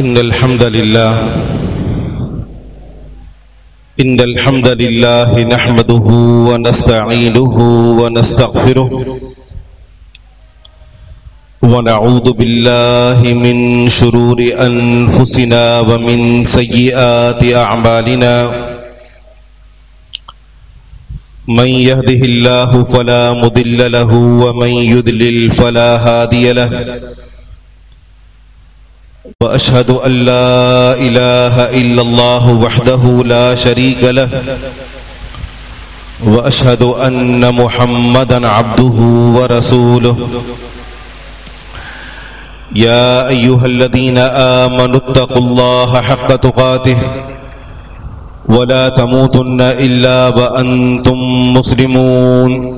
إن الحمد لله نحمده ونستعينه ونستغفره ونعوذ بالله من شرور أنفسنا ومن سيئات أعمالنا من يهده الله فلا مضل له ومن يضلل فلا هادي له وأشهد أن لا إله إلا الله وحده لا شريك له وأشهد أن محمدا عبده ورسوله يا أيها الذين آمنوا اتقوا الله حق تقاته ولا تموتن إلا وأنتم مسلمون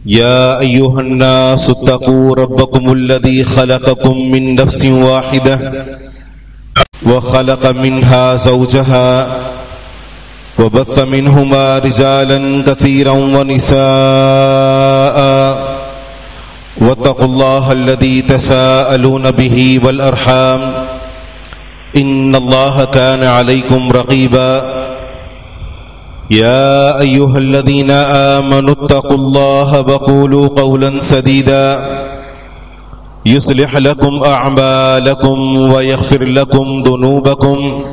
يا أيها الناس اتقوا ربكم الذي خلقكم من نفس واحدة وخلق منها زوجها وبث منهما رجالا كثيرا ونساء واتقوا الله الذي تساءلون به والأرحام إن الله كان عليكم رقيبا يا أيها الذين آمنوا اتقوا الله وقولوا قولا سديدا يصلح لكم أعمالكم ويغفر لكم ذنوبكم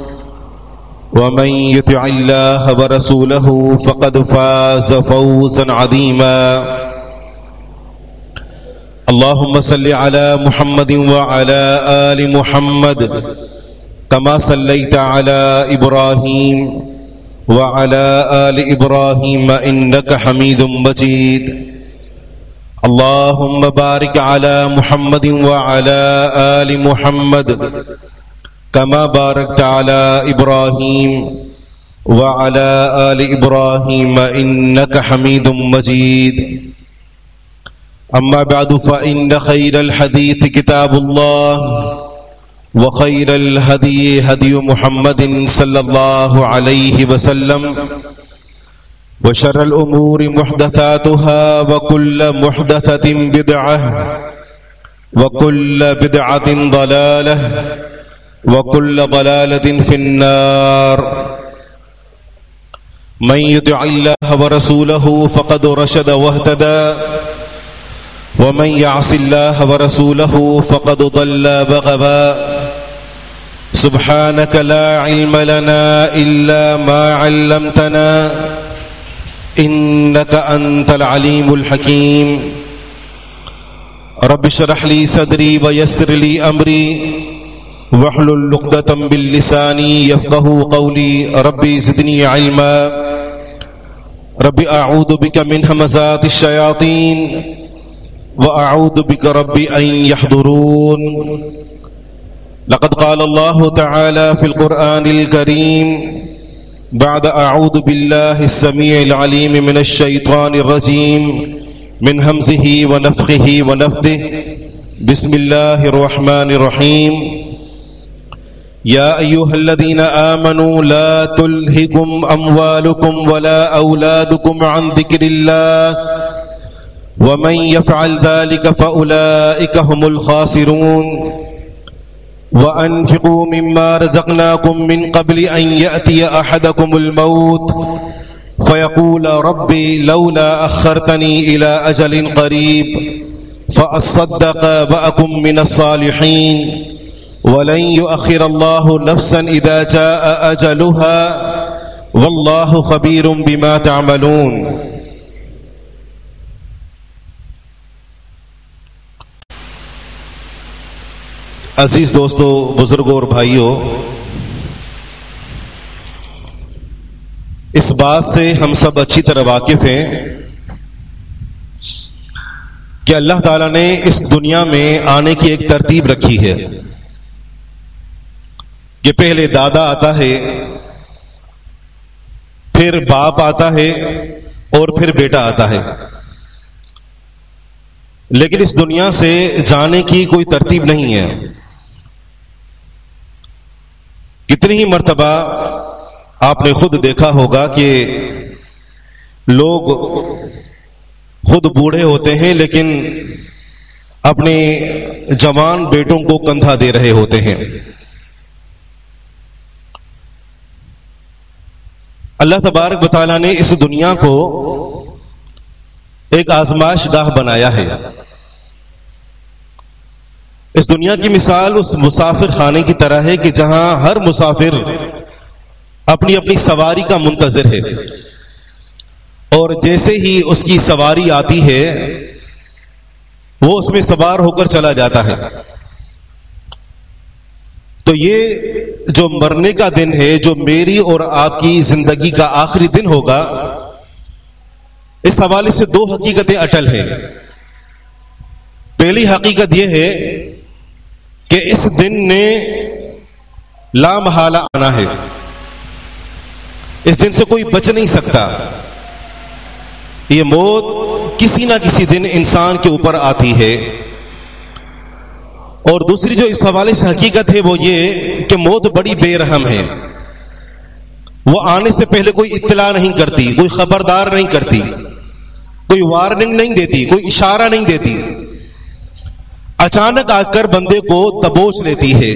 ومن يطع الله ورسوله فقد فاز فوزا عظيما اللهم صل على محمد وعلى آل محمد كما صليت على إبراهيم وعلى آل إبراهيم إنك حميد مجيد اللهم بارك على محمد وعلى آل محمد كما باركت على إبراهيم وعلى آل إبراهيم إنك حميد مجيد أما بعد فإن خير الحديث كتاب الله وخير الهدي هدي محمد صلى الله عليه وسلم وشر الأمور محدثاتها وكل محدثة بدعة وكل بدعة ضلالة وكل ضلالة في النار من يطع الله ورسوله فقد رشد واهتدى ومن يعص الله ورسوله فقد ضل وغوى سبحانك لا علم لنا إلا ما علمتنا إنك أنت العليم الحكيم رب اشرح لي صدري ويسر لي أمري واحلل عقدة من لساني يفقهوا قولي ربي زدني علما ربي أعوذ بك من همزات الشياطين وأعوذ بك ربي أن يحضرون لقد قال الله تعالى في القرآن الكريم بعد أعوذ بالله السميع العليم من الشيطان الرجيم من همزه ونفخه ونفثه بسم الله الرحمن الرحيم يا أيها الذين آمنوا لا تلهكم أموالكم ولا أولادكم عن ذكر الله ومن يفعل ذلك فأولئك هم الخاسرون وأنفقوا مما رزقناكم من قبل أن يأتي أحدكم الموت فيقول ربي لولا أخرتني إلى أجل قريب فأصدق وأكن من الصالحين ولن يؤخر الله نفسا إذا جاء أجلها والله خبير بما تعملون عزیز دوستو، بزرگوں اور بھائیوں، اس بات سے ہم سب اچھی طرح واقف ہیں کہ اللہ تعالیٰ نے اس دنیا میں آنے کی ایک ترتیب رکھی ہے کہ پہلے دادا آتا ہے، پھر باپ آتا ہے اور پھر بیٹا آتا ہے، لیکن اس دنیا سے جانے کی کوئی ترتیب نہیں ہے۔ کتنی ہی مرتبہ آپ نے خود دیکھا ہوگا کہ لوگ خود بوڑھے ہوتے ہیں لیکن اپنے جوان بیٹوں کو کندھا دے رہے ہوتے ہیں۔ اللہ تبارک و تعالیٰ نے اس دنیا کو ایک آزمائش گاہ بنایا ہے۔ اس دنیا کی مثال اس مسافر خانے کی طرح ہے کہ جہاں ہر مسافر اپنی اپنی سواری کا منتظر ہے، اور جیسے ہی اس کی سواری آتی ہے وہ اس میں سوار ہو کر چلا جاتا ہے۔ تو یہ جو مرنے کا دن ہے، جو میری اور آپ کی زندگی کا آخری دن ہوگا، اس حوالے سے دو حقیقتیں اٹل ہیں۔ پہلی حقیقت یہ ہے کہ اس دن نے لا محالہ آنا ہے، اس دن سے کوئی بچ نہیں سکتا۔ یہ موت کسی نہ کسی دن انسان کے اوپر آتی ہے۔ اور دوسری جو اس حوالے سے حقیقت ہے وہ یہ کہ موت بڑی بے رحم ہے۔ وہ آنے سے پہلے کوئی اطلاع نہیں کرتی، کوئی خبردار نہیں کرتی، کوئی وارننگ نہیں دیتی، کوئی اشارہ نہیں دیتی، اچانک آ کر بندے کو دبوچ لیتی ہے،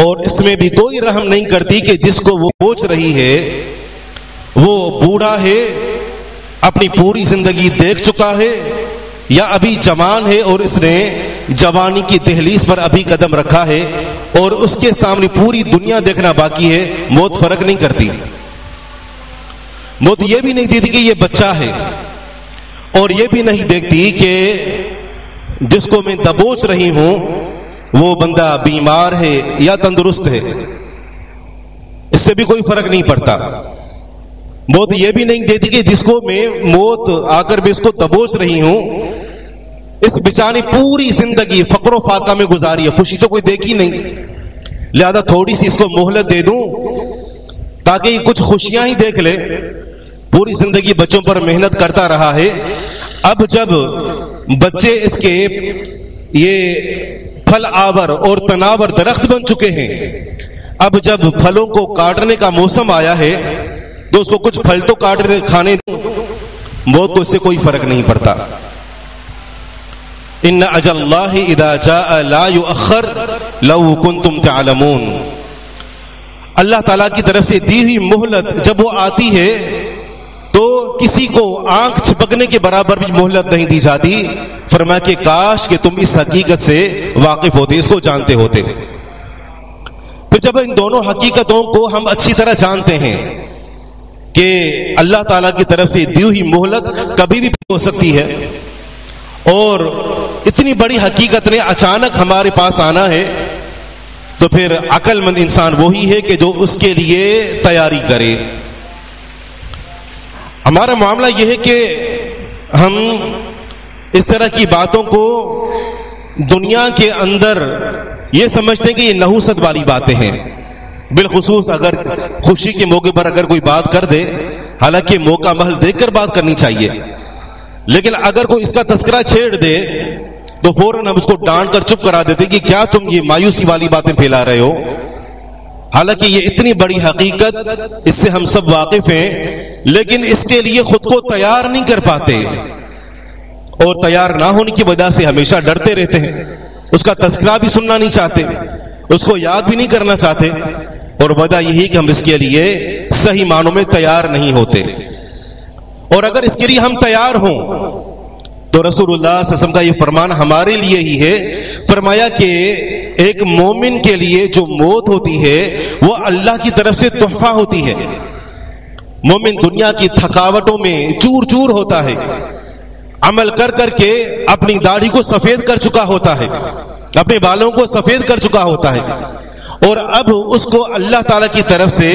اور اس میں بھی کوئی رحم نہیں کرتی کہ جس کو وہ دبوچ رہی ہے وہ بوڑھا ہے، اپنی پوری زندگی دیکھ چکا ہے، یا ابھی جوان ہے اور اس نے جوانی کی دہلیز پر ابھی قدم رکھا ہے اور اس کے سامنے پوری دنیا دیکھنا باقی ہے۔ موت فرق نہیں کرتی۔ موت یہ بھی نہیں دیکھتی کہ یہ بچہ ہے، اور یہ بھی نہیں دیکھتی کہ جس کو میں دبوچ رہی ہوں وہ بندہ بیمار ہے یا تندرست ہے، اس سے بھی کوئی فرق نہیں پڑتا۔ موت یہ بھی نہیں دیتی کہ جس کو میں موت آ کر بھی اس کو دبوچ رہی ہوں، اس بیچارے پوری زندگی فقر و فاقہ میں گزاری ہے، خوشی تو کوئی دیکھی نہیں، لہذا تھوڑی سی اس کو مہلت دے دوں تاکہ یہ کچھ خوشیاں ہی دیکھ لے۔ پوری زندگی بچوں پر محنت کرتا رہا ہے، اب جب بچے اس کے یہ پھل آور اور تناور درخت بن چکے ہیں، اب جب پھلوں کو کاٹنے کا موسم آیا ہے تو اس کو کچھ پھل تو کھانے دوں، موت کو اس سے کوئی فرق نہیں پڑتا۔ ان اجل اللہ اذا جاء لا یؤخر لو کنتم تعلمون۔ اللہ تعالیٰ کی طرف سے دی ہوئی مہلت جب وہ آتی ہے تو کسی کو آنکھ چھپکنے کے برابر بھی مہلت نہیں دی جاتی۔ فرمایا کہ کاش کہ تم اس حقیقت سے واقف ہوتے، اس کو جانتے ہوتے۔ پھر جب ان دونوں حقیقتوں کو ہم اچھی طرح جانتے ہیں کہ اللہ تعالیٰ کی طرف سے دی ہوئی مہلت کبھی بھی ہو سکتی ہے، اور اتنی بڑی حقیقت نے اچانک ہمارے پاس آنا ہے، تو پھر عقل مند انسان وہی ہے کہ جو اس کے لیے تیاری کرے۔ ہمارا معاملہ یہ ہے کہ ہم اس طرح کی باتوں کو دنیا کے اندر یہ سمجھتے ہیں کہ یہ نحوست والی باتیں ہیں، بالخصوص اگر خوشی کے موقع پر اگر کوئی بات کر دے، حالانکہ موقع محل دیکھ کر بات کرنی چاہیے، لیکن اگر کوئی اس کا تذکرہ چھیڑ دے تو فوراً ہم اس کو ڈانٹ کر چپ کرا دیتے کہ کیا تم یہ مایوسی والی باتیں پھیلا رہے ہو، حالانکہ یہ اتنی بڑی حقیقت، اس سے ہم سب واقف ہیں، لیکن اس کے لیے خود کو تیار نہیں کر پاتے، اور تیار نہ ہونے کی وجہ سے ہمیشہ ڈرتے رہتے ہیں، اس کا تذکرہ بھی سننا نہیں چاہتے، اس کو یاد بھی نہیں کرنا چاہتے، اور وجہ یہی کہ ہم اس کے لیے صحیح معنوں میں تیار نہیں ہوتے۔ اور اگر اس کے لیے ہم تیار ہوں تو رسول اللہ صلی اللہ علیہ وسلم کا یہ فرمان ہمارے لیے ہی ہے۔ فرمایا کہ ایک مومن کے لیے جو موت ہوتی ہے وہ اللہ کی طرف سے تحفہ ہوتی ہے۔ مومن دنیا کی تھکاوٹوں میں چور چور ہوتا ہے، عمل کر کر کے اپنی داڑھی کو سفید کر چکا ہوتا ہے، اپنے بالوں کو سفید کر چکا ہوتا ہے، اور اب اس کو اللہ تعالیٰ کی طرف سے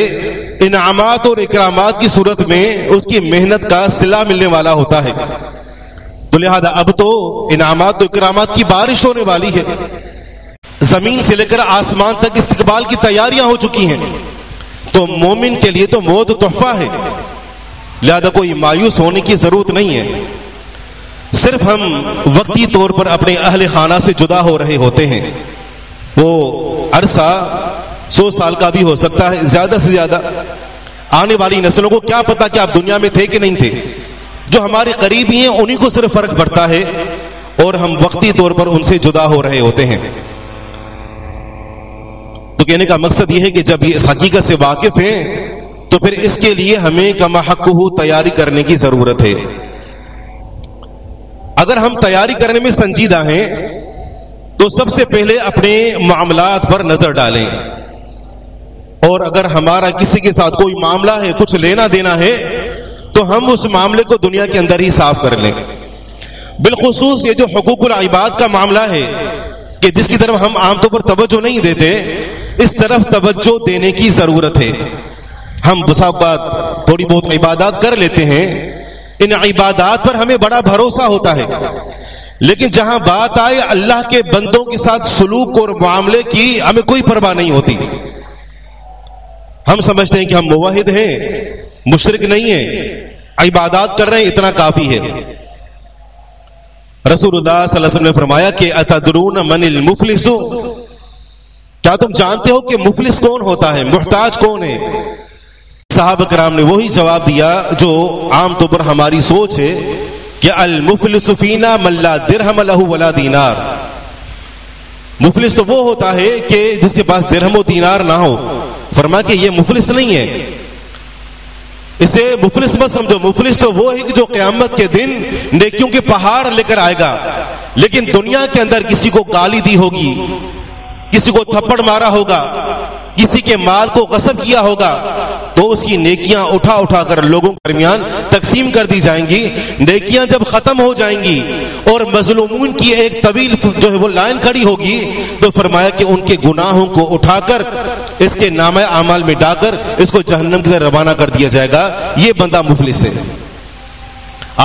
انعامات اور اکرامات کی صورت میں اس کی محنت کا صلہ ملنے والا ہوتا ہے۔ تو لہذا اب تو انعامات و اکرامات کی بارش ہونے والی ہے، زمین سے لے کر آسمان تک استقبال کی تیاریاں ہو چکی ہیں، تو مومن کے لیے تو موت تحفہ ہے، لہذا کوئی مایوس ہونے کی ضرورت نہیں ہے۔ صرف ہم وقتی طور پر اپنے اہل خانہ سے جدا ہو رہے ہوتے ہیں، وہ عرصہ 100 سال کا بھی ہو سکتا ہے، زیادہ سے زیادہ۔ آنے والی نسلوں کو کیا پتا کہ آپ دنیا میں تھے کہ نہیں تھے، جو ہمارے قریبی ہیں انہی کو صرف فرق پڑتا ہے، اور ہم وقتی طور پر ان سے جدا ہو رہے ہوتے ہیں۔ تو کہنے کا مقصد یہ ہے کہ جب یہ اس حقیقت سے واقف ہیں تو پھر اس کے لیے ہمیں کما حقہ تیاری کرنے کی ضرورت ہے۔ اگر ہم تیاری کرنے میں سنجیدہ ہیں تو سب سے پہلے اپنے معاملات پر نظر ڈالیں، اور اگر ہمارا کسی کے ساتھ کوئی معاملہ ہے، کچھ لینا دینا ہے، تو ہم اس معاملے کو دنیا کے اندر ہی صاف کر لیں۔ بالخصوص یہ جو حقوق العباد کا معاملہ ہے کہ جس کی طرف ہم عام طور پر توجہ نہیں دیتے، اس طرف توجہ دینے کی ضرورت ہے۔ ہم بسا اوقات تھوڑی بہت عبادات کر لیتے ہیں، ان عبادات پر ہمیں بڑا بھروسہ ہوتا ہے، لیکن جہاں بات آئے اللہ کے بندوں کے ساتھ سلوک اور معاملے کی، ہمیں کوئی پرواہ نہیں ہوتی۔ ہم سمجھتے ہیں کہ ہم موحد ہیں، مشرک نہیں ہیں، عبادات کر رہے ہیں، اتنا کافی ہے۔ رسول اللہ صلی اللہ علیہ وسلم نے فرمایا کہ اتدرون من المفلس، کیا تم جانتے ہو کہ مفلس کون ہوتا ہے، محتاج کون ہے؟ صحابہ کرام نے وہی جواب دیا جو عام طور پر ہماری سوچ ہے کہ المفلس فینا من لا درہم لہ ولا دینار۔ مفلس تو وہ ہوتا ہے کہ جس کے پاس درہم و دینار نہ ہو۔ فرمایا کہ یہ مفلس نہیں ہے، اسے مفلس مت سمجھو۔ مفلس تو وہ ہے کہ جو قیامت کے دن نیکیوں کے پہاڑ لے کر آئے گا، لیکن دنیا کے اندر کسی کو گالی دی ہوگی، کسی کو تھپڑ مارا ہوگا، کسی کے مال کو غصب کیا ہوگا، تو اس کی نیکیاں اٹھا اٹھا کر لوگوں کے درمیان تقسیم کر دی جائیں گی۔ نیکیاں جب ختم ہو جائیں گی اور مظلومون کی ایک طویل جو ہے وہ لائن کھڑی ہوگی، تو فرمایا کہ ان کے گناہوں کو اٹھا کر اس کے نامہ اعمال میں ڈال کر اس کو جہنم کی طرف روانہ کر دیا جائے گا۔ یہ بندہ مفلس ہے۔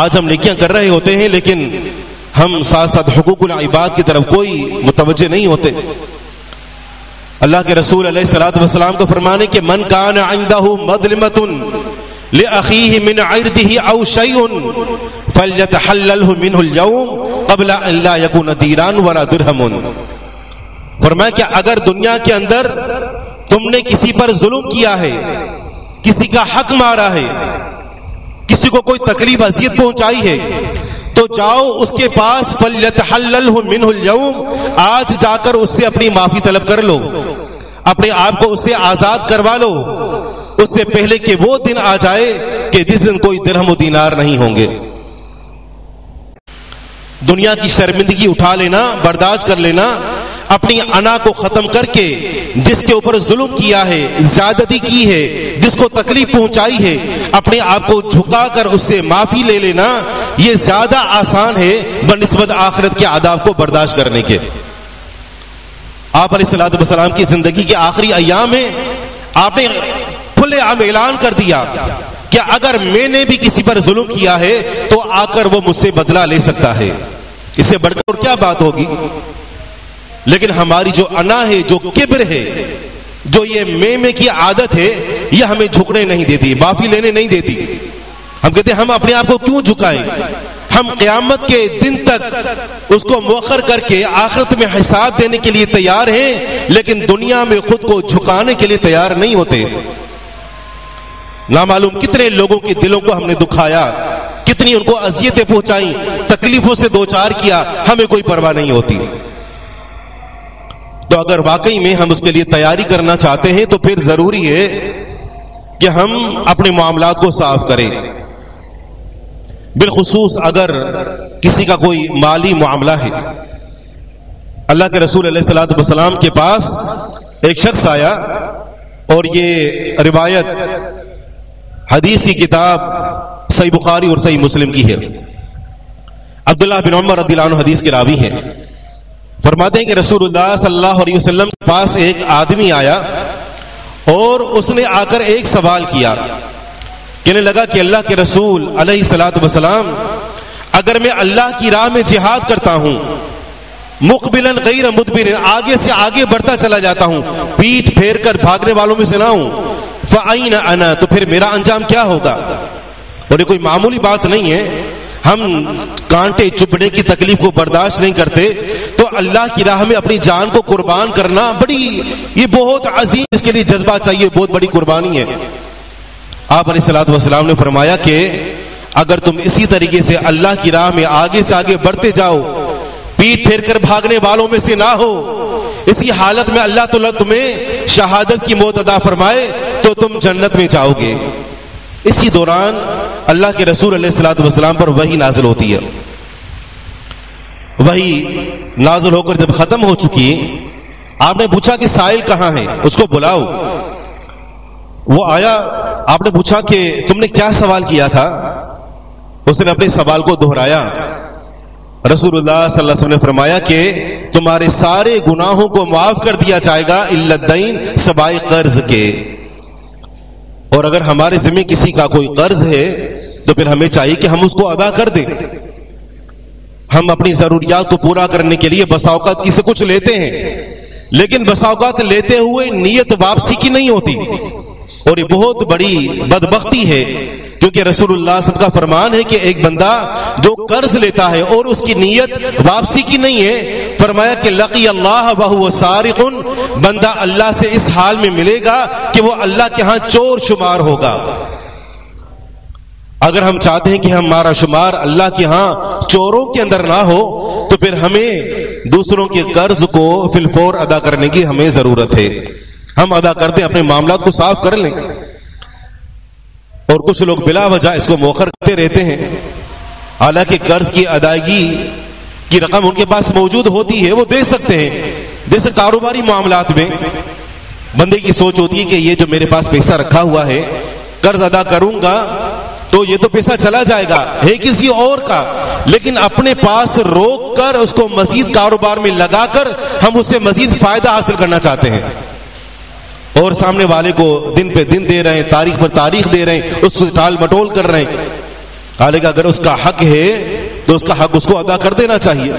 آج ہم نیکیاں کر رہے ہوتے ہیں، لیکن ہم ساتھ ساتھ حقوق العباد کی طرف کوئی متوجہ نہیں ہوتے۔ اللہ کے رسول علیہ الصلوۃ والسلام کو فرمانے کہ من کان عنده مظلمة لأخيه من عرضه أو شيء فليتحلله منه اليوم قبل أن لا يكون دينار ولا درهم۔ فرمایا کہ اگر دنیا کے اندر تم نے کسی پر ظلم کیا ہے، کسی کا حق مارا ہے، کسی کو کوئی تکلیف اذیت پہنچائی ہے، تو جاؤ اس کے پاس فَلْيَتَحَلَّلْهُ مِنْهُ الْيَوْمِ، آج جا کر اس سے اپنی معافی طلب کر لو، اپنے آپ کو اس سے آزاد کروا لو، اس سے پہلے کہ وہ دن آ جائے کہ جس دن کوئی درہم و دینار نہیں ہوں گے۔ دنیا کی شرمندگی اٹھا لینا، برداشت کر لینا، اپنی انا کو ختم کر کے جس کے اوپر ظلم کیا ہے، زیادتی کی ہے، جس کو تکلیف پہنچائی ہے، اپنے آپ کو جھکا کر اس سے معافی لے لینا، یہ زیادہ آسان ہے بنسبت آخرت کے عذاب کو برداشت کرنے کے۔ آپ علیہ الصلوۃ والسلام کی زندگی کے آخری ایام میں آپ نے کھلے عام اعلان کر دیا کہ اگر میں نے بھی کسی پر ظلم کیا ہے تو آ کر وہ مجھ سے بدلہ لے سکتا ہے۔ اس سے بڑھ کر کیا بات ہوگی؟ لیکن ہماری جو انا ہے، جو کبر ہے، جو یہ میں کی عادت ہے، یہ ہمیں جھکنے نہیں دیتی، معافی لینے نہیں دیتی۔ ہم کہتے ہیں ہم اپنے آپ کو کیوں جھکائیں؟ ہم قیامت کے دن تک اس کو مؤخر کر کے آخرت میں حساب دینے کے لیے تیار ہیں، لیکن دنیا میں خود کو جھکانے کے لیے تیار نہیں ہوتے۔ نامعلوم کتنے لوگوں کے دلوں کو ہم نے دکھایا، کتنی ان کو اذیتیں پہنچائیں، تکلیفوں سے دوچار کیا، ہمیں کوئی پرواہ نہیں ہوتی۔ تو اگر واقعی میں ہم اس کے لیے تیاری کرنا چاہتے ہیں تو پھر ضروری ہے کہ ہم اپنے معاملات کو صاف کریں، بالخصوص اگر کسی کا کوئی مالی معاملہ ہے۔ اللہ کے رسول علیہ الصلوۃ والسلام کے پاس ایک شخص آیا، اور یہ روایت حدیث کی کتاب صحیح بخاری اور صحیح مسلم کی ہے۔ عبداللہ بن عمر رضی اللہ عنہ حدیث کے راوی ہیں۔ فرماتے ہیں کہ رسول اللہ صلی اللہ علیہ وسلم کے پاس ایک آدمی آیا اور اس نے آ کر ایک سوال کیا، کہنے لگا کہ اللہ کے رسول علیہ الصلوۃ والسلام، اگر میں اللہ کی راہ میں جہاد کرتا ہوں، مقبلا غیر مدبر، آگے سے آگے بڑھتا چلا جاتا ہوں، پیٹھ پھیر کر بھاگنے والوں میں سے نہ ہوں، فأین انا، تو پھر میرا انجام کیا ہوگا؟ اور یہ کوئی معمولی بات نہیں ہے، ہم کانٹے چبھنے کی تکلیف کو برداشت نہیں کرتے، تو اللہ کی راہ میں اپنی جان کو قربان کرنا یہ بہت عظیم، اس کے لیے جذبہ چاہیے، بہت بڑی قربانی ہے۔ آپ علیہ الصلوۃ والسلام نے فرمایا کہ اگر تم اسی طریقے سے اللہ کی راہ میں آگے سے آگے بڑھتے جاؤ، پیٹ پھیر کر بھاگنے والوں میں سے نہ ہو، اسی حالت میں اللہ تعالیٰ تمہیں شہادت کی موت عطا فرمائے تو تم جنت میں جاؤ گے۔ اسی دوران اللہ کے رسول علیہ الصلوۃ والسلام پر وحی نازل ہوتی ہے۔ وحی نازل ہو کر جب ختم ہو چکی، آپ نے پوچھا کہ سائل کہاں ہے، اس کو بلاؤ۔ وہ آیا، آپ نے پوچھا کہ تم نے کیا سوال کیا تھا؟ اس نے اپنے سوال کو دہرایا۔ رسول اللہ صلی اللہ علیہ وسلم نے فرمایا کہ تمہارے سارے گناہوں کو معاف کر دیا جائے گا الا الدین، سوائے قرض کے۔ اور اگر ہمارے ذمہ کسی کا کوئی قرض ہے تو پھر ہمیں چاہیے کہ ہم اس کو ادا کر دیں۔ ہم اپنی ضروریات کو پورا کرنے کے لیے بسا اوقات کسی سے کچھ لیتے ہیں، لیکن بسا اوقات لیتے ہوئے نیت واپسی کی نہیں ہوتی، اور یہ بہت بڑی بدبختی ہے، کیونکہ رسول اللہ صلی اللہ علیہ وسلم کا فرمان ہے کہ ایک بندہ جو قرض لیتا ہے اور اس کی نیت واپسی کی نہیں ہے، فرمایا کہ لقی اللہ وہو سارق، بندہ اللہ سے اس حال میں ملے گا کہ وہ اللہ کے ہاں چور شمار ہوگا۔ اگر ہم چاہتے ہیں کہ ہمارا شمار اللہ کے ہاں چوروں کے اندر نہ ہو تو پھر ہمیں دوسروں کے قرض کو فی الفور ادا کرنے کی ہمیں ضرورت ہے۔ ہم ادا کر دیں، اپنے معاملات کو صاف کر لیں۔ اور کچھ لوگ بلا وجہ اس کو مؤخر کرتے رہتے ہیں، حالانکہ قرض کی ادائیگی کی رقم ان کے پاس موجود ہوتی ہے، وہ دے سکتے ہیں۔ جیسے کاروباری معاملات میں بندے کی سوچ ہوتی ہے کہ یہ جو میرے پاس پیسہ رکھا ہوا ہے، قرض ادا کروں گا تو یہ تو پیسہ چلا جائے گا، ہے کسی اور کا، لیکن اپنے پاس روک کر اس کو مزید کاروبار میں لگا کر ہم اس سے مزید فائدہ حاصل کرنا چاہتے ہیں، اور سامنے والے کو دن پہ دن دے رہے ہیں، تاریخ پر تاریخ دے رہے ہیں، اس کو ٹال مٹول کر رہے ہیں۔ حالانکہ اگر اس کا حق ہے تو اس کا حق اس کو ادا کر دینا چاہیے۔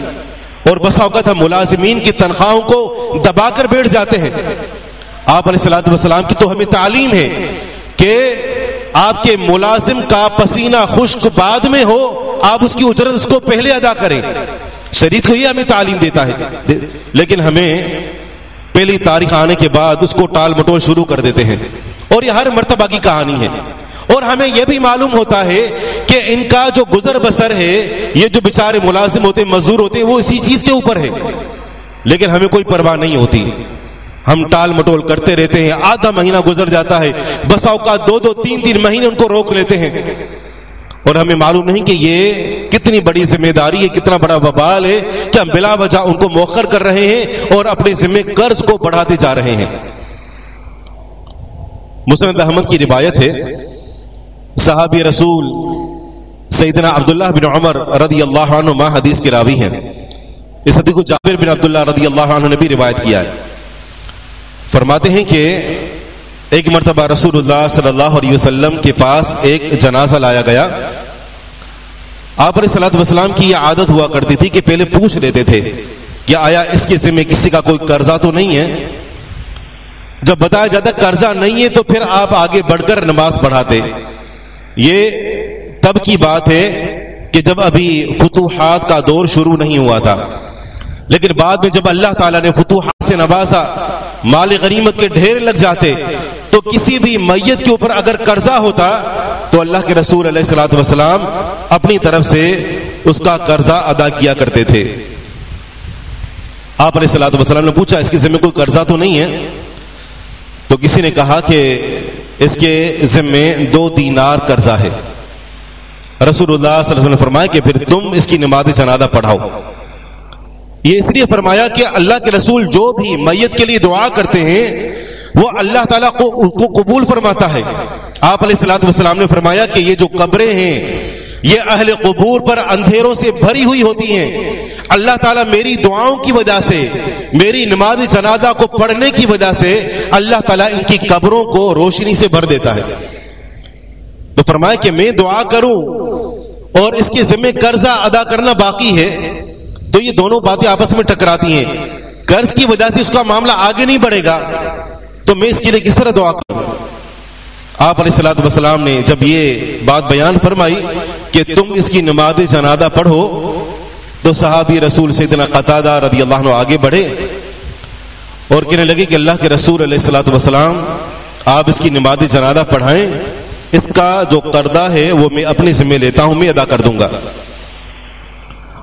اور بسا اوقات ہم ملازمین کی تنخواہوں کو دبا کر بیٹھ جاتے ہیں۔ آپ علیہ الصلوۃ والسلام کی تو ہمیں تعلیم ہے کہ آپ کے ملازم کا پسینہ خشک بعد میں ہو، آپ اس کی اجرت اس کو پہلے ادا کریں۔ شریعت کو یہ ہمیں تعلیم دیتا ہے، لیکن ہمیں پہلی تاریخ آنے کے بعد اس کو ٹال مٹول شروع کر دیتے ہیں، اور یہ ہر مرتبہ کی کہانی ہے۔ اور ہمیں یہ بھی معلوم ہوتا ہے کہ ان کا جو گزر بسر ہے، یہ جو بیچارے ملازم ہوتے ہیں، مزدور ہوتے ہیں، وہ اسی چیز کے اوپر ہے، لیکن ہمیں کوئی پرواہ نہیں ہوتی۔ ہم ٹال مٹول کرتے رہتے ہیں، آدھا مہینہ گزر جاتا ہے، بسا اوقات 2-2 3-3 مہینے ان کو روک لیتے ہیں، اور ہمیں معلوم نہیں کہ یہ کتنی بڑی ذمہ داری ہے، کتنا بڑا وبال ہے کہ ہم بلا وجہ ان کو مؤخر کر رہے ہیں اور اپنے ذمہ قرض کو بڑھاتے جا رہے ہیں۔ مسند احمد کی روایت ہے، صحابی رسول سیدنا عبداللہ بن عمر رضی اللہ عنہ حدیث کے راوی ہیں۔ اس حدیث کو جابر بن عبداللہ رضی اللہ عنہ نے بھی روایت کیا ہے۔ فرماتے ہیں کہ ایک مرتبہ رسول اللہ صلی اللہ علیہ وسلم کے پاس ایک جنازہ لایا گیا۔ آپ علیہ الصلوۃ والسلام کی یہ عادت ہوا کرتی تھی کہ پہلے پوچھ لیتے تھے کہ آیا اس کے ذمہ کسی کا کوئی قرضہ تو نہیں ہے۔ جب بتایا جاتا قرضہ نہیں ہے تو پھر آپ آگے بڑھ کر نماز پڑھاتے۔ یہ تب کی بات ہے کہ جب ابھی فتوحات کا دور شروع نہیں ہوا تھا، لیکن بعد میں جب اللہ تعالیٰ نے فتوحات سے نوازا، مال غنیمت کے ڈھیر لگ جاتے، تو کسی بھی میت کے اوپر اگر قرضہ ہوتا تو اللہ کے رسول علیہ الصلوۃ والسلام اپنی طرف سے اس کا قرضہ ادا کیا کرتے تھے۔ آپ علیہ الصلوۃ والسلام نے پوچھا اس کے ذمہ کوئی قرضہ تو نہیں ہے؟ تو کسی نے کہا کہ اس کے ذمہ 2 دینار قرضہ ہے۔ رسول اللہ صلی اللہ علیہ وسلم نے فرمایا کہ پھر تم اس کی نماز جنازہ پڑھاؤ۔ یہ اس لیے فرمایا کہ اللہ کے رسول جو بھی میت کے لیے دعا کرتے ہیں وہ اللہ تعالیٰ کو قبول فرماتا ہے۔ آپ علیہ الصلوۃ والسلام نے فرمایا کہ یہ جو قبریں ہیں یہ اہل قبور پر اندھیروں سے بھری ہوئی ہوتی ہیں، اللہ تعالیٰ میری دعاؤں کی وجہ سے، میری نماز جنازہ کو پڑھنے کی وجہ سے اللہ تعالیٰ ان کی قبروں کو روشنی سے بھر دیتا ہے۔ تو فرمایا کہ میں دعا کروں اور اس کے ذمہ قرضہ ادا کرنا باقی ہے، تو یہ دونوں باتیں آپس میں ٹکراتی ہیں۔ قرض کی وجہ سے اس کا معاملہ آگے نہیں بڑھے گا تو میں اس کے لیے کس طرح دعا کروں؟ آپ علیہ الصلوۃ والسلام نے جب یہ بات بیان فرمائی کہ تم اس کی نماز جنازہ پڑھو، تو صحابی رسول سیدنا قتادہ رضی اللہ عنہ آگے بڑھے اور کہنے لگے کہ اللہ کے رسول علیہ الصلوۃ والسلام آپ اس کی نماز جنازہ پڑھائیں، اس کا جو قرضہ ہے وہ میں اپنے ذمہ لیتا ہوں، میں ادا کر دوں گا۔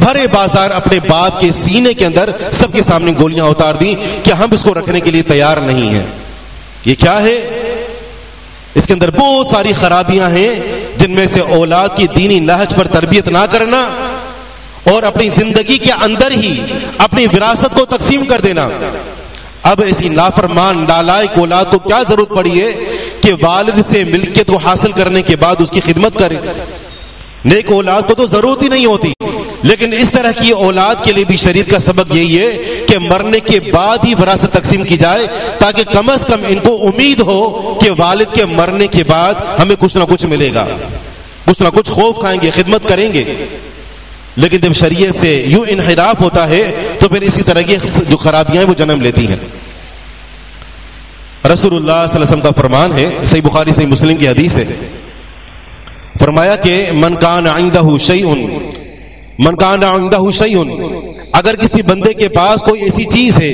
بھرے بازار اپنے باپ کے سینے کے اندر سب کے سامنے گولیاں اتار دی کہ ہم اس کو رکھنے کے لیے تیار نہیں ہیں. یہ کیا ہے؟ اس کے اندر بہت ساری خرابیاں ہیں، جن میں سے اولاد کی دینی نہج پر تربیت نہ کرنا اور اپنی زندگی کے اندر ہی اپنی وراثت کو تقسیم کر دینا. اب ایسی نافرمان نالائق اولاد کو کیا ضرورت پڑی ہے کہ والد سے ملکیت کو حاصل کرنے کے بعد اس کی خدمت کرے؟ نیک اولاد کو تو ضرورت ہی نہیں ہوتی، لیکن اس طرح کی اولاد کے لیے بھی شریعت کا سبق یہی ہے کہ مرنے کے بعد ہی وراثت تقسیم کی جائے، تاکہ کم از کم ان کو امید ہو کہ والد کے مرنے کے بعد ہمیں کچھ نہ کچھ ملے گا، کچھ نہ کچھ خوف کھائیں گے، خدمت کریں گے. لیکن جب شریعت سے یوں انحراف ہوتا ہے تو پھر اسی طرح کی جو خرابیاں ہیں وہ جنم لیتی ہیں. رسول اللہ صلی اللہ علیہ وسلم کا فرمان ہے، صحیح بخاری صحیح مسلم کی حدیث ہے، فرمایا کہ من کان عنده شیء، اگر کسی بندے کے پاس کوئی ایسی چیز ہے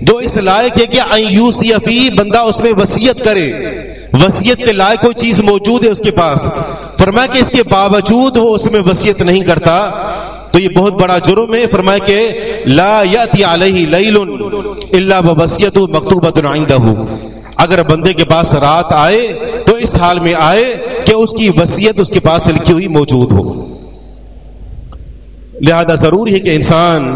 جو اس لائق ہے کہ ان یوصی فی، بندہ اس میں وصیت کرے، وصیت کے لائق کوئی چیز موجود ہے اس کے پاس، فرمایا کہ اس کے باوجود وہ اس میں وصیت نہیں کرتا تو یہ بہت بڑا جرم ہے. فرمایا کہ لا یاتی علیہ لیل الا ووصیۃ مکتوبۃ عنده، اگر بندے کے پاس رات آئے تو اس حال میں آئے کہ اس کی وصیت اس کے پاس لکھی ہوئی موجود ہو. لہذا ضروری ہے کہ انسان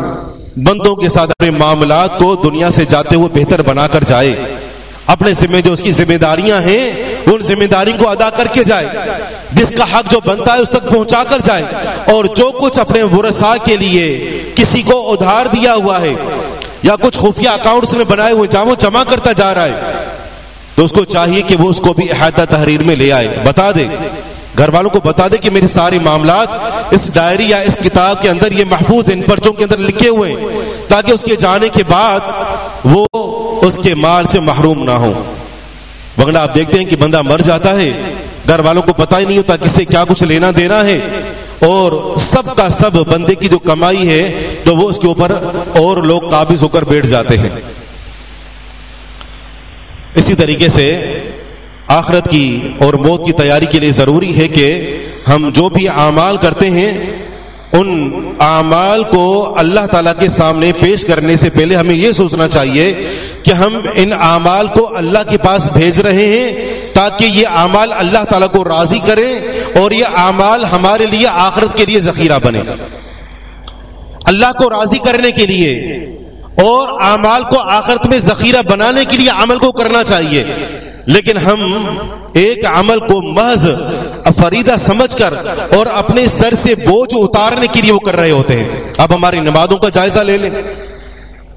بندوں کے ساتھ اپنے معاملات کو دنیا سے جاتے ہوئے بہتر بنا کر جائے، اپنے ذمہ جو اس کی ذمہ داریاں ہیں ان ذمہ داریوں کو ادا کر کے جائے، جس کا حق جو بنتا ہے اس تک پہنچا کر جائے، اور جو کچھ اپنے ورثاء کے لیے کسی کو ادھار دیا ہوا ہے یا کچھ خفیہ اکاؤنٹس میں بنائے ہوئے جمع کرتا جا رہا ہے تو اس کو چاہیے کہ وہ اس کو بھی احاطہ تحریر میں لے آئے، بتا دے، گھر والوں کو بتا دے کہ میرے سارے معاملات اس ڈائری یا اس کتاب کے اندر یہ محفوظ ان پرچوں کے اندر لکھے ہوئے ہیں، تاکہ اس کے جانے کے بعد وہ اس کے مال سے محروم نہ ہو. ورنہ آپ دیکھتے ہیں کہ بندہ مر جاتا ہے، گھر والوں کو پتہ ہی نہیں ہوتا کس سے کیا کچھ لینا دینا ہے، اور سب کا سب بندے کی جو کمائی ہے تو وہ اس کے اوپر اور لوگ قابض ہو کر بیٹھ جاتے ہیں. اسی طریقے سے آخرت کی اور موت کی تیاری کے لیے ضروری ہے کہ ہم جو بھی اعمال کرتے ہیں ان اعمال کو اللہ تعالیٰ کے سامنے پیش کرنے سے پہلے ہمیں یہ سوچنا چاہیے کہ ہم ان اعمال کو اللہ کے پاس بھیج رہے ہیں تاکہ یہ اعمال اللہ تعالیٰ کو راضی کریں اور یہ اعمال ہمارے لیے آخرت کے لیے ذخیرہ بنے. اللہ کو راضی کرنے کے لیے اور اعمال کو آخرت میں ذخیرہ بنانے کے لیے عمل کو کرنا چاہیے، لیکن ہم ایک عمل کو محض فریضہ سمجھ کر اور اپنے سر سے بوجھ اتارنے کے لیے وہ کر رہے ہوتے ہیں. اب ہماری نمازوں کا جائزہ لے لیں،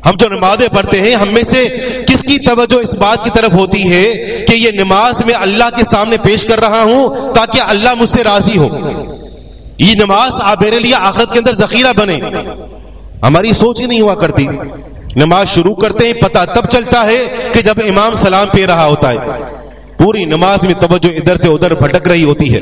ہم جو نمازیں پڑھتے ہیں ہم میں سے کس کی توجہ اس بات کی طرف ہوتی ہے کہ یہ نماز میں اللہ کے سامنے پیش کر رہا ہوں تاکہ اللہ مجھ سے راضی ہو، یہ نماز میرے لیے آخرت کے اندر ذخیرہ بنے؟ ہماری سوچ ہی نہیں ہوا کرتی. نماز شروع کرتے ہیں پتہ تب چلتا ہے کہ جب امام سلام پہ رہا ہوتا ہے، پوری نماز میں توجہ ادھر سے ادھر بھٹک رہی ہوتی ہے.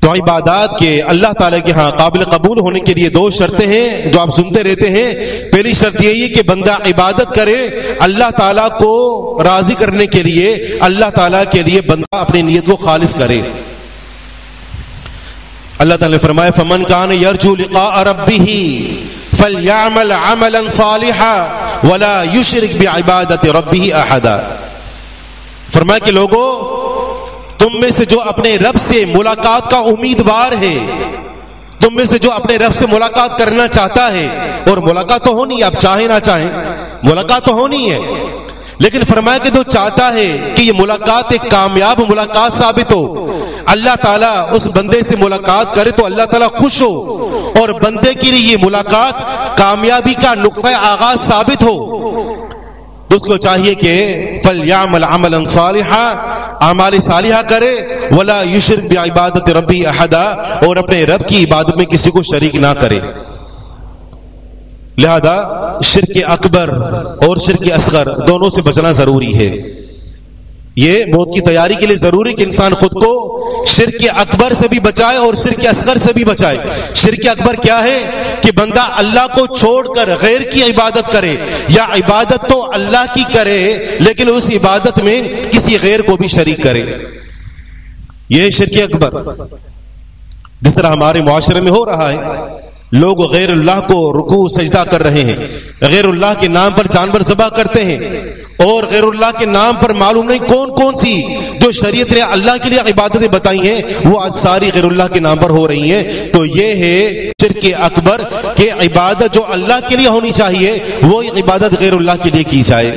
تو عبادات کے اللہ تعالیٰ کے ہاں قابل قبول ہونے کے لیے دو شرطیں ہیں جو آپ سنتے رہتے ہیں. پہلی شرط یہی ہے کہ بندہ عبادت کرے اللہ تعالیٰ کو راضی کرنے کے لیے، اللہ تعالیٰ کے لیے بندہ اپنی نیت کو خالص کرے. اللہ تعالیٰ نے فرمایا فمن کان یرجو لقاء ربہ فلیعمل عملا صالحا ولا یشرک بعبادت ربہ احدا. فرمایا کہ لوگوں، تم میں سے جو اپنے رب سے ملاقات کا امیدوار ہے، تم میں سے جو اپنے رب سے ملاقات کرنا چاہتا ہے، اور ملاقات تو ہونی ہے، آپ چاہیں نہ چاہیں ملاقات تو ہونی ہے، لیکن فرمایا کہ جو چاہتا ہے کہ یہ ملاقات ایک کامیاب ملاقات ثابت ہو، اللہ تعالیٰ اس بندے سے ملاقات کرے تو اللہ تعالیٰ خوش ہو اور بندے کے لیے یہ ملاقات کامیابی کا نقطہ آغاز ثابت ہو، تو اس کو چاہیے کہ فلیعمل عملا صالحا، اعمال صالحہ کرے، ولا یشرک بعبادت ربی احدا، اور اپنے رب کی عبادت میں کسی کو شریک نہ کرے. لہذا شرک اکبر اور شرک اصغر دونوں سے بچنا ضروری ہے. یہ موت کی تیاری کے لیے ضروری کہ انسان خود کو شرک اکبر سے بھی بچائے اور شرک اصغر سے بھی بچائے. شرک اکبر کیا ہے کہ بندہ اللہ کو چھوڑ کر غیر کی عبادت کرے، یا عبادت تو اللہ کی کرے لیکن اس عبادت میں کسی غیر کو بھی شریک کرے، یہ شرک اکبر. جس طرح ہمارے معاشرے میں ہو رہا ہے، لوگ غیر اللہ کو رکوع سجدہ کر رہے ہیں، غیر اللہ کے نام پر جانور ذبح کرتے ہیں، اور غیر اللہ کے نام پر معلوم نہیں کون کون سی جو شریعت نے اللہ کے لیے عبادتیں بتائی ہیں وہ آج ساری غیر اللہ کے نام پر ہو رہی ہیں. تو یہ ہے شرک اکبر کہ عبادت جو اللہ کے لیے ہونی چاہیے وہ عبادت غیر اللہ کے لیے کی جائے،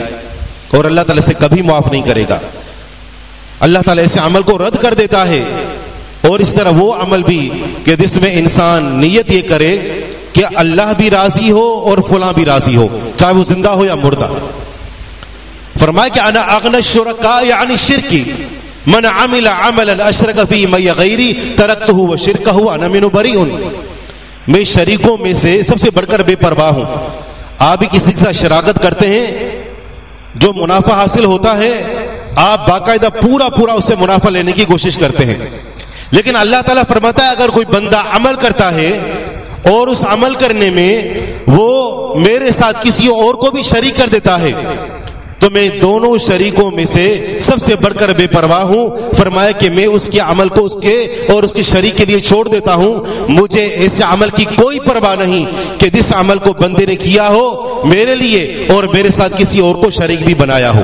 اور اللہ تعالیٰ سے کبھی معاف نہیں کرے گا. اللہ تعالیٰ ایسے عمل کو رد کر دیتا ہے. اور اس طرح وہ عمل بھی کہ جس میں انسان نیت یہ کرے کہ اللہ بھی راضی ہو اور فلاں بھی راضی ہو، چاہے وہ زندہ ہو یا مردہ. فرمایا کہ انا اغنى الشركاء عن الشرك من عمل عملا اشرك فيه معي غيري تركته وشركه وانا منه بريء. میں شریکوں میں سے سب سے بڑھ کر بے پرواہ ہوں. آپ بھی کسی کے ساتھ شراکت کرتے ہیں، جو منافع حاصل ہوتا ہے آپ باقاعدہ پورا اس سے منافع لینے کی کوشش کرتے ہیں. لیکن اللہ تعالیٰ فرماتا ہے اگر کوئی بندہ عمل کرتا ہے اور اس عمل کرنے میں وہ میرے ساتھ کسی اور کو بھی شریک کر دیتا ہے تو میں دونوں شریکوں میں سے سب سے بڑھ کر بے پرواہ ہوں. فرمایا کہ میں اس کے عمل کو اس کے اور اس کے شریک کے لیے چھوڑ دیتا ہوں. مجھے ایسے عمل کی کوئی پرواہ نہیں کہ جس عمل کو بندے نے کیا ہو میرے لیے اور میرے ساتھ کسی اور کو شریک بھی بنایا ہو.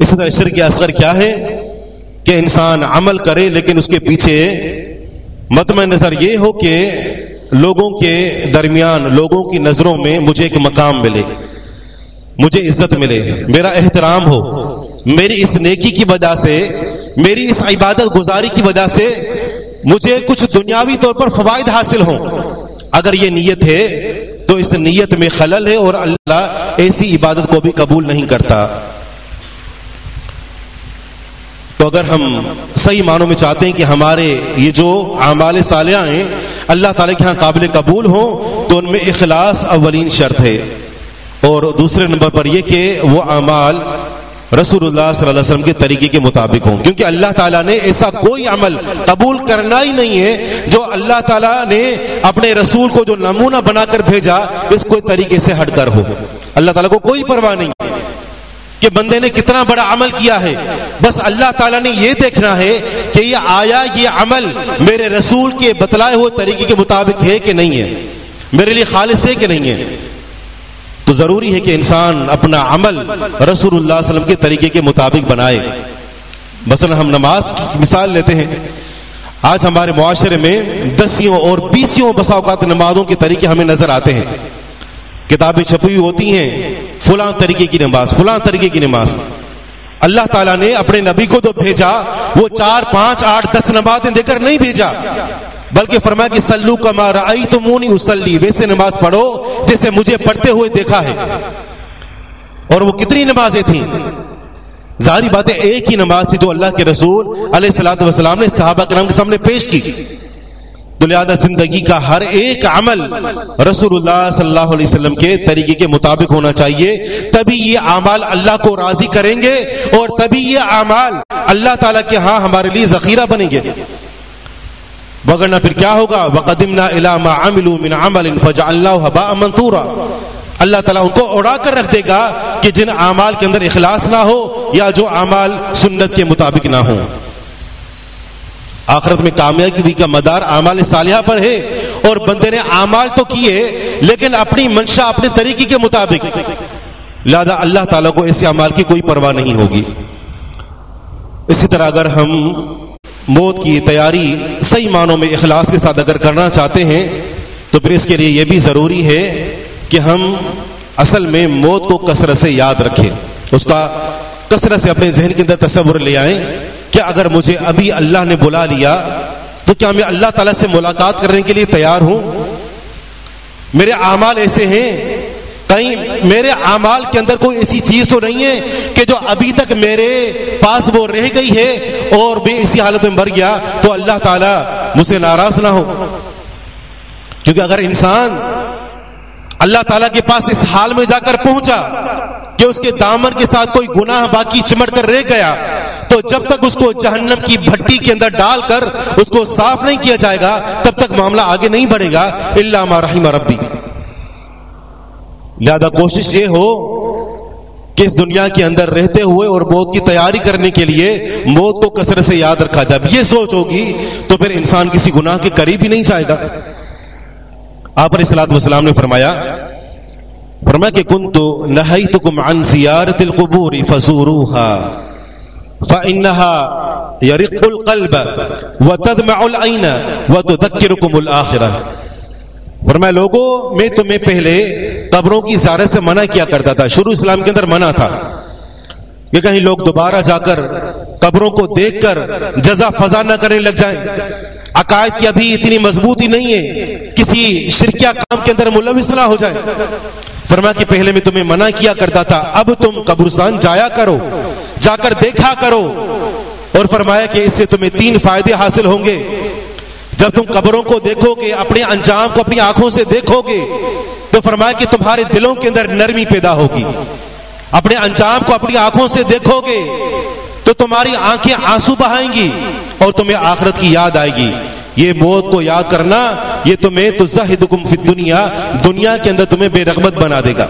اسی طرح شرک اصغر کیا ہے کہ انسان عمل کرے لیکن اس کے پیچھے مطمع نظر یہ ہو کہ لوگوں کے درمیان، لوگوں کی نظروں میں مجھے ایک مقام ملے، مجھے عزت ملے، میرا احترام ہو، میری اس نیکی کی وجہ سے، میری اس عبادت گزاری کی وجہ سے مجھے کچھ دنیاوی طور پر فوائد حاصل ہوں. اگر یہ نیت ہے تو اس نیت میں خلل ہے اور اللہ ایسی عبادت کو بھی قبول نہیں کرتا. تو اگر ہم صحیح معنوں میں چاہتے ہیں کہ ہمارے یہ جو اعمال صالحہ ہیں اللہ تعالیٰ کے ہاں قابل قبول ہوں تو ان میں اخلاص اولین شرط ہے، اور دوسرے نمبر پر یہ کہ وہ اعمال رسول اللہ صلی اللہ علیہ وسلم کے طریقے کے مطابق ہوں، کیونکہ اللہ تعالیٰ نے ایسا کوئی عمل قبول کرنا ہی نہیں ہے جو اللہ تعالیٰ نے اپنے رسول کو جو نمونہ بنا کر بھیجا اس کو طریقے سے ہٹ کر ہو. اللہ تعالیٰ کو کوئی پرواہ نہیں کہ بندے نے کتنا بڑا عمل کیا ہے، بس اللہ تعالیٰ نے یہ دیکھنا ہے کہ یہ عمل میرے رسول کے بتلائے ہوئے طریقے کے مطابق ہے کہ نہیں ہے، میرے لیے خالص ہے کہ نہیں ہے. تو ضروری ہے کہ انسان اپنا عمل رسول اللہ صلی اللہ علیہ وسلم کے طریقے کے مطابق بنائے. مثلا ہم نماز کی مثال لیتے ہیں. آج ہمارے معاشرے میں 10 اور 20 بسا اوقات نمازوں کے طریقے ہمیں نظر آتے ہیں. کتابیں چھپی ہوئی ہوتی ہیں، فلاں طریقے کی نماز، فلاں طریقے کی نماز. اللہ تعالیٰ نے اپنے نبی کو جو بھیجا وہ 4 5 8 10 نمازیں دے کر نہیں بھیجا، بلکہ فرمایا کہ صلو کما رأیتمونی اصلی، ویسے نماز پڑھو جیسے مجھے پڑھتے ہوئے دیکھا ہے. اور وہ کتنی نمازیں تھیں؟ ظاہری بات ہے ایک ہی نماز تھی جو اللہ کے رسول علیہ الصلوۃ والسلام نے صحابہ کرام کے سامنے پیش کی. تو لہذا زندگی کا ہر ایک عمل رسول اللہ صلی اللہ علیہ وسلم کے طریقے کے مطابق ہونا چاہیے، تبھی یہ اعمال اللہ کو راضی کریں گے اور تبھی یہ اعمال اللہ تعالیٰ کے ہاں ہمارے لیے ذخیرہ بنیں گے. وگرنہ پھر کیا ہوگا؟ وَقَدِمْنَا إِلَىٰ مَا عَمِلُوا مِنْ عَمَلٍ فَجَعَلْنَاهُ هَبَاءً مَنْثُورًا. اللہ تعالیٰ ان کو اڑا کر رکھ دے گا کہ جن اعمال کے اندر اخلاص نہ ہو یا جو اعمال سنت کے مطابق نہ ہوں. آخرت میں کامیابی کا مدار اعمال صالحہ پر ہے، اور بندے نے اعمال تو کیے لیکن اپنی منشا اپنے طریقے کے مطابق، لہذا اللہ تعالیٰ کو ایسے اعمال کی کوئی پرواہ نہیں ہوگی. اسی طرح اگر ہم موت کی تیاری صحیح معنوں میں اخلاص کے ساتھ اگر کرنا چاہتے ہیں تو پھر اس کے لیے یہ بھی ضروری ہے کہ ہم اصل میں موت کو کثرت سے یاد رکھیں، اس کا کثرت سے اپنے ذہن کے اندر تصور لے آئیں کہ اگر مجھے ابھی اللہ نے بلا لیا تو کیا میں اللہ تعالیٰ سے ملاقات کرنے کے لیے تیار ہوں؟ میرے اعمال ایسے ہیں، کہیں میرے اعمال کے اندر کوئی ایسی چیز تو نہیں ہے کہ جو ابھی تک میرے پاس وہ رہ گئی ہے اور میں اسی حالت میں مر گیا تو اللہ تعالیٰ مجھ سے ناراض نہ ہو. کیونکہ اگر انسان اللہ تعالیٰ کے پاس اس حال میں جا کر پہنچا کہ اس کے دامن کے ساتھ کوئی گناہ باقی چمٹ کر رہ گیا تو جب تک اس کو جہنم کی بھٹی کے اندر ڈال کر اس کو صاف نہیں کیا جائے گا تب تک معاملہ آگے نہیں بڑھے گا الا ما رحم ربی. لہذا کوشش یہ ہو کہ اس دنیا کے اندر رہتے ہوئے اور موت کی تیاری کرنے کے لیے موت کو کثرت سے یاد رکھا جائے. جب یہ سوچ ہوگی تو پھر انسان کسی گناہ کے قریب ہی نہیں جائے گا. آپ علیہ الصلوۃ والسلام نے فرمایا کہ کنت نہیتکم عن زیارت القبور فزوروها فإنها يرق القلب وتدمع العين وتذكركم الآخرة. فرمایا لوگوں میں تمہیں پہلے قبروں کی زیارت سے منع کیا کرتا تھا. شروع اسلام کے اندر منع تھا کہ کہیں لوگ دوبارہ جا کر قبروں کو دیکھ کر جزا فضا نہ کرنے لگ جائیں. عقائد کی ابھی اتنی مضبوطی نہیں ہے, کسی شرکیہ کام کے اندر ملوث نہ ہو جائیں. فرمایا کہ پہلے میں تمہیں منع کیا کرتا تھا, اب تم قبرستان جایا کرو, جا کر دیکھا کرو. اور فرمایا کہ اس سے تمہیں 3 فائدے حاصل ہوں گے. جب تم قبروں کو دیکھو گے, اپنے انجام کو اپنی آنکھوں سے دیکھو گے, تو فرمایا کہ تمہارے دلوں کے اندر نرمی پیدا ہوگی. اپنے انجام کو اپنی آنکھوں سے دیکھو گے تو تمہاری آنکھیں آنسو بہائیں گی اور تمہیں آخرت کی یاد آئے گی. یہ موت کو یاد کرنا یہ تمہیں تزہدکم فی الدنیا, دنیا کے اندر تمہیں بے رغبت بنا دے گا.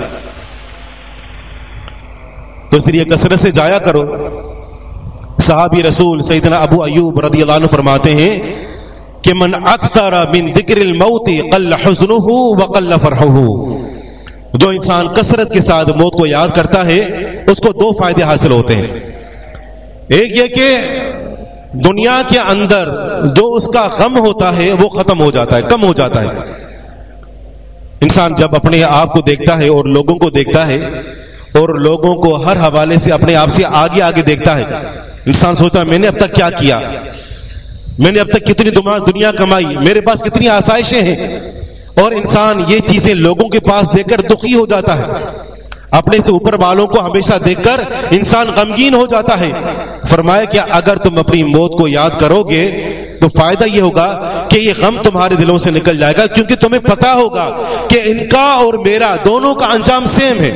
تو اس لیے کثرت سے جایا کرو. صحابی رسول سیدنا ابو ایوب رضی اللہ عنہ فرماتے ہیں کہ من اکثر من ذکر الموت قل حزنہ وقل فرحہ. جو انسان کثرت کے ساتھ موت کو یاد کرتا ہے اس کو 2 فائدے حاصل ہوتے ہیں. ایک یہ کہ دنیا کے اندر جو اس کا غم ہوتا ہے وہ ختم ہو جاتا ہے, کم ہو جاتا ہے. انسان جب اپنے آپ کو دیکھتا ہے اور لوگوں کو دیکھتا ہے اور لوگوں کو ہر حوالے سے اپنے آپ سے آگے آگے دیکھتا ہے, انسان سوچتا ہے میں نے اب تک کیا کیا, میں نے اب تک کتنی دنیا کمائی, میرے پاس کتنی آسائشیں ہیں. اور انسان یہ چیزیں لوگوں کے پاس دیکھ کر دکھی ہو جاتا ہے. اپنے سے اوپر والوں کو ہمیشہ دیکھ کر انسان غمگین ہو جاتا ہے. فرمایا کہ اگر تم اپنی موت کو یاد کرو گے تو فائدہ یہ ہوگا کہ یہ غم تمہارے دلوں سے نکل جائے گا, کیونکہ تمہیں پتا ہوگا کہ ان کا اور میرا دونوں کا انجام سیم ہے,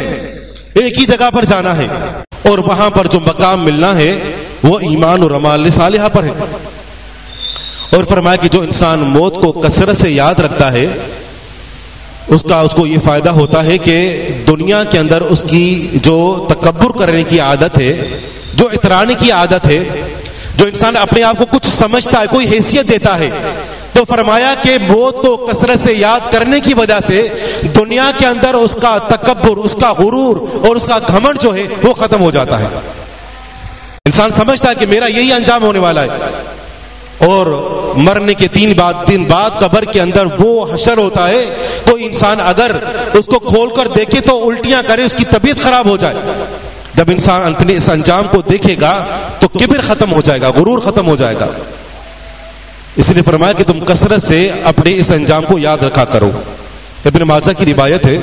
ایک ہی جگہ پر جانا ہے, اور وہاں پر جو مقام ملنا ہے وہ ایمان اور اعمال صالحہ پر ہے. اور فرمایا کہ جو انسان موت کو کثرت سے یاد رکھتا ہے اس کو یہ فائدہ ہوتا ہے کہ دنیا کے اندر اس کی جو تکبر کرنے کی عادت ہے, جو اترانے کی عادت ہے, جو انسان اپنے آپ کو کچھ سمجھتا ہے, کوئی حیثیت دیتا ہے, تو فرمایا کہ موت کو کثرت سے یاد کرنے کی وجہ سے دنیا کے اندر اس کا تکبر, اس کا غرور اور اس کا گھمنڈ جو ہے وہ ختم ہو جاتا ہے. انسان سمجھتا ہے کہ میرا یہی انجام ہونے والا ہے, اور مرنے کے 3 دن بعد قبر کے اندر وہ حشر ہوتا ہے. کوئی انسان اگر اس کو کھول کر دیکھے تو الٹیاں کرے, اس کی طبیعت خراب ہو جائے. جب انسان اپنے اس انجام کو دیکھے گا تو کبر ختم ہو جائے گا, غرور ختم ہو جائے گا. اس لیے فرمایا کہ تم کثرت سے اپنے اس انجام کو یاد رکھا کرو. ابن ماجہ کی روایت ہے,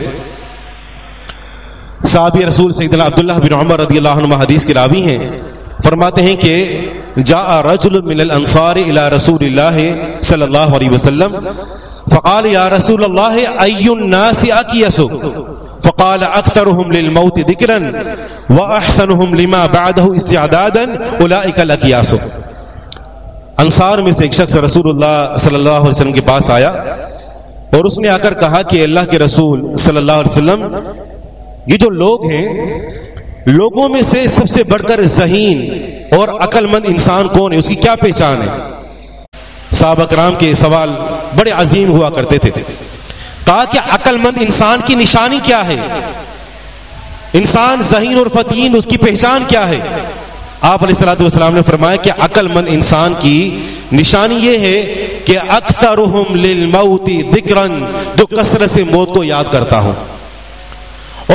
صحابی رسول سیدنا عبداللہ بن عمر رضی اللہ عنہ حدیث کے راوی ہیں, فرماتے ہیں کہ جاء رجل من الانصار الى رسول اللہ صلی اللہ علیہ وسلم فقال یا رسول اللہ ای الناس اکیس, فقال اکثرهم للموت ذکرا واحسنهم لما بعده استعدادا اولئک الاکیاس. انصار میں سے ایک شخص رسول اللہ صلی اللہ علیہ وسلم کے پاس آیا اور اس نے آ کر کہا کہ اللہ کے رسول صلی اللہ علیہ وسلم, یہ جو لوگ ہیں لوگوں میں سے سب سے بڑھ کر ذہین اور عقل مند انسان کون ہے, اس کی کیا پہچان ہے؟ صحابہ کرام کے سوال بڑے عظیم ہوا کرتے تھے. کہا کہ عقل مند انسان کی نشانی کیا ہے, انسان ذہین اور فتین اس کی پہچان کیا ہے؟ آپ علیہ الصلوۃ والسلام نے فرمایا کہ عقل مند انسان کی نشانی یہ ہے کہ اکثرهم للموت ذکرا, جو کثرت سے موت کو یاد کرتا ہوں.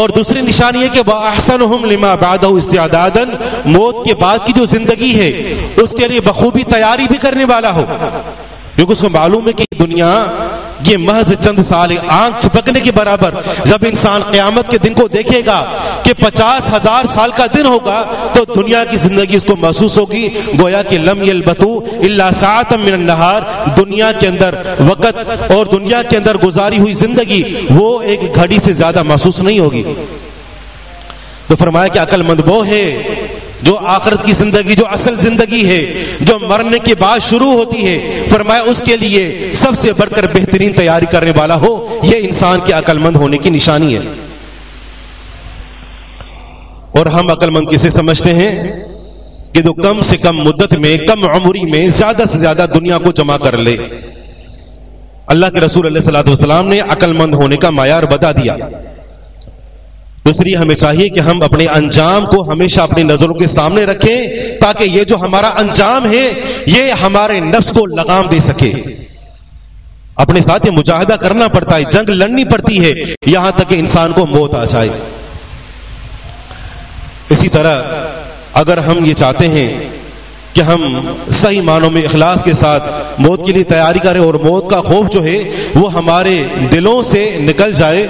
اور دوسری نشانی ہے کہ وَأَحْسَنُهُمْ لِمَا بَعْدَهُ اسْتِعْدَادًا, موت کے بعد کی جو زندگی ہے اس کے لیے بخوبی تیاری بھی کرنے والا ہو, کیونکہ اس کو معلوم ہے کہ دنیا یہ محض چند سال آنکھ چپکنے کے برابر. جب انسان قیامت کے دن کو دیکھے گا کہ 50,000 سال کا دن ہوگا تو دنیا کی زندگی اس کو محسوس ہوگی گویا کہ لم یلبثوا الا ساعۃ من النہار, دنیا کے اندر وقت اور دنیا کے اندر گزاری ہوئی زندگی وہ ایک گھڑی سے زیادہ محسوس نہیں ہوگی. تو فرمایا کہ عقل مند وہ ہے جو آخرت کی زندگی, جو اصل زندگی ہے, جو مرنے کے بعد شروع ہوتی ہے, فرمایا اس کے لیے سب سے بڑھ کر بہترین تیاری کرنے والا ہو. یہ انسان کے عقل مند ہونے کی نشانی ہے. اور ہم عقل مند کسے سمجھتے ہیں کہ جو کم سے کم مدت میں، کم عمری میں زیادہ سے زیادہ دنیا کو جمع کر لے۔ اللہ کے رسول علیہ الصلوۃ والسلام نے عقل مند ہونے کا معیار بتا دیا۔ اس لیے ہمیں چاہیے کہ ہم اپنے انجام کو ہمیشہ اپنی نظروں کے سامنے رکھیں، تاکہ یہ جو ہمارا انجام ہے یہ ہمارے نفس کو لگام دے سکے۔ اپنے ساتھ یہ مجاہدہ کرنا پڑتا ہے، جنگ لڑنی پڑتی ہے، یہاں تک کہ انسان کو موت آ جائے۔ اسی طرح اگر ہم یہ چاہتے ہیں کہ ہم صحیح معنوں میں اخلاص کے ساتھ موت کے لیے تیاری کریں اور موت کا خوف جو ہے وہ ہمارے دلوں سے نکل جائے،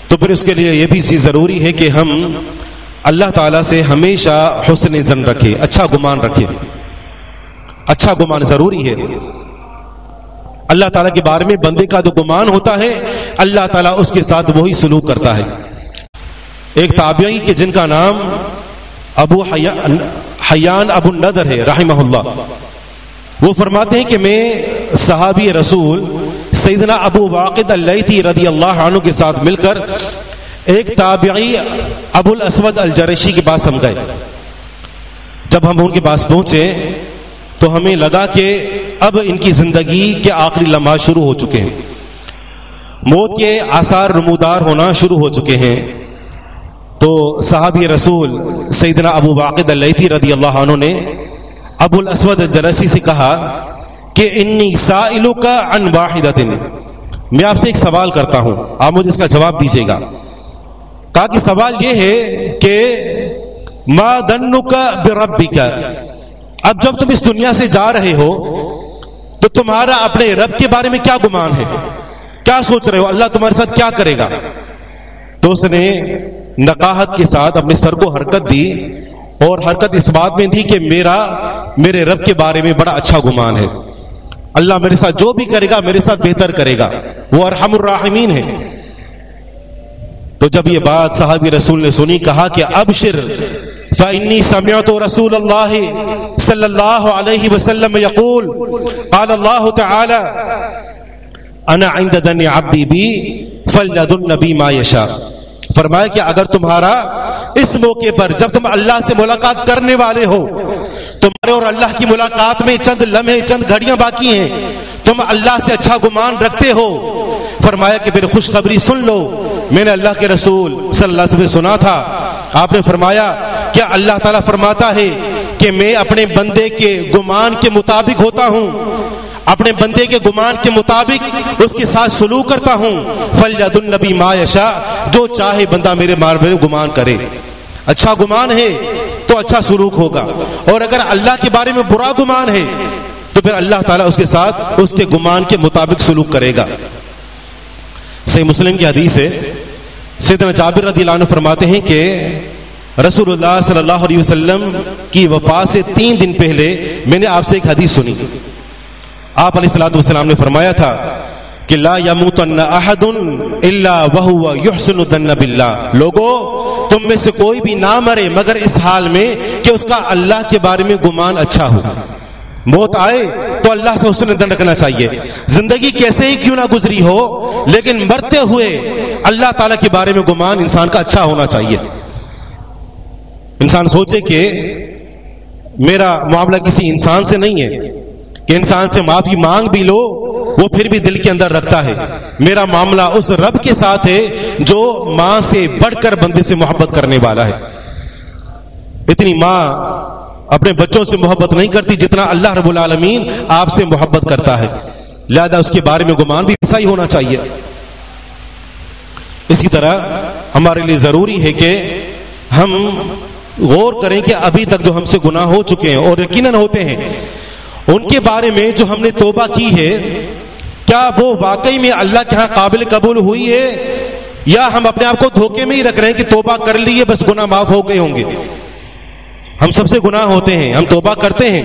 تو پھر اس کے لیے یہ بھی ضروری ہے کہ ہم اللہ تعالیٰ سے ہمیشہ حسن ظن رکھیں، اچھا گمان رکھیں۔ اچھا گمان ضروری ہے۔ اللہ تعالیٰ کے بارے میں بندے کا جو گمان ہوتا ہے، اللہ تعالیٰ اس کے ساتھ وہی سلوک کرتا ہے۔ ایک تابعی کہ جن کا نام ابو حیان ابو النضر ہے رحمہ اللہ، وہ فرماتے ہیں کہ میں صحابی رسول سیدنا ابو واقد اللیثی رضی اللہ عنہ کے ساتھ مل کر ایک تابعی ابو الاسود الجرشی کے پاس ہم گئے۔ جب ہم ان کے پاس پہنچے تو ہمیں لگا کہ اب ان کی زندگی کے آخری لمحات شروع ہو چکے ہیں، موت کے آثار نمودار ہونا شروع ہو چکے ہیں۔ تو صحابی رسول سیدنا ابو واقد اللیثی رضی اللہ عنہ نے ابو الاسود الجرشی سے کہا کہ انی سائلک عن واحدۃ، میں آپ سے ایک سوال کرتا ہوں، آپ مجھے اس کا جواب دیجیے گا۔ کہا کہ سوال یہ ہے کہ ما ظنک بربک، اب جب تم اس دنیا سے جا رہے ہو تو تمہارا اپنے رب کے بارے میں کیا گمان ہے، کیا سوچ رہے ہو، اللہ تمہارے ساتھ کیا کرے گا؟ تو اس نے نقاہت کے ساتھ اپنے سر کو حرکت دی، اور حرکت اس بات میں دی کہ میرے رب کے بارے میں بڑا اچھا گمان ہے، اللہ میرے ساتھ جو بھی کرے گا میرے ساتھ بہتر کرے گا، وہ ارحم الراحمین ہے۔ تو جب یہ بات صحابی رسول نے سنی، کہا کہ ابشر فإنی سمعت رسول اللہ صلی اللہ علیہ وسلم یقول قال اللہ تعالی انا عند ظن عبدی بی فلیظن بی ما یشاء۔ فرمایا کہ اگر تمہارا اس موقع پر جب تم اللہ سے ملاقات کرنے والے ہو، تمہارے اور اللہ کی ملاقات میں چند لمحے، چند گھڑیاں باقی ہیں، تم اللہ سے اچھا گمان رکھتے ہو، فرمایا کہ پھر خوشخبری سن لو، میں نے اللہ کے رسول صلی اللہ علیہ وسلم سے سنا تھا، آپ نے فرمایا کہ اللہ تعالیٰ فرماتا ہے کہ میں اپنے بندے کے گمان کے مطابق ہوتا ہوں، اپنے بندے کے گمان کے مطابق اس کے ساتھ سلوک کرتا ہوں، فَلْيَظُنَّ بِي مَا يَشَاءُ، جو چاہے بندہ میرے بارے میں گمان کرے۔ اچھا گمان ہے تو اچھا سلوک ہوگا، اور اگر اللہ کے بارے میں برا گمان ہے تو پھر اللہ تعالیٰ اس کے ساتھ اس کے گمان کے مطابق سلوک کرے گا۔ صحیح مسلم کی حدیث ہے، سیدنا جابر رضی اللہ عنہ فرماتے ہیں کہ رسول اللہ صلی اللہ علیہ وسلم کی وفات سے 3 دن پہلے میں نے آپ سے ایک حدیث سنی۔ آپ علیہ الصلوۃ والسلام نے فرمایا تھا کہ لا یموتن احد الا وهو یحسن الظن باللہ، لوگوں تم میں سے کوئی بھی نہ مرے مگر اس حال میں کہ اس کا اللہ کے بارے میں گمان اچھا ہو۔ موت آئے تو اللہ سے حسن ظن رکھنا چاہیے، زندگی کیسے ہی کیوں نہ گزری ہو لیکن مرتے ہوئے اللہ تعالیٰ کے بارے میں گمان انسان کا اچھا ہونا چاہیے۔ انسان سوچے کہ میرا معاملہ کسی انسان سے نہیں ہے کہ انسان سے معافی مانگ بھی لو وہ پھر بھی دل کے اندر رکھتا ہے، میرا معاملہ اس رب کے ساتھ ہے جو ماں سے بڑھ کر بندے سے محبت کرنے والا ہے۔ اتنی ماں اپنے بچوں سے محبت نہیں کرتی جتنا اللہ رب العالمین آپ سے محبت کرتا ہے، لہذا اس کے بارے میں گمان بھی ایسا ہی ہونا چاہیے۔ اسی طرح ہمارے لیے ضروری ہے کہ ہم غور کریں کہ ابھی تک جو ہم سے گناہ ہو چکے ہیں اور یقیناً ہوتے ہیں، ان کے بارے میں جو ہم نے توبہ کی ہے کیا وہ واقعی میں اللہ کے ہاں قابل قبول ہوئی ہے، یا ہم اپنے آپ کو دھوکے میں ہی رکھ رہے ہیں کہ توبہ کر لیے بس گناہ معاف ہو گئے ہوں گے۔ ہم سب سے گناہ ہوتے ہیں، ہم توبہ کرتے ہیں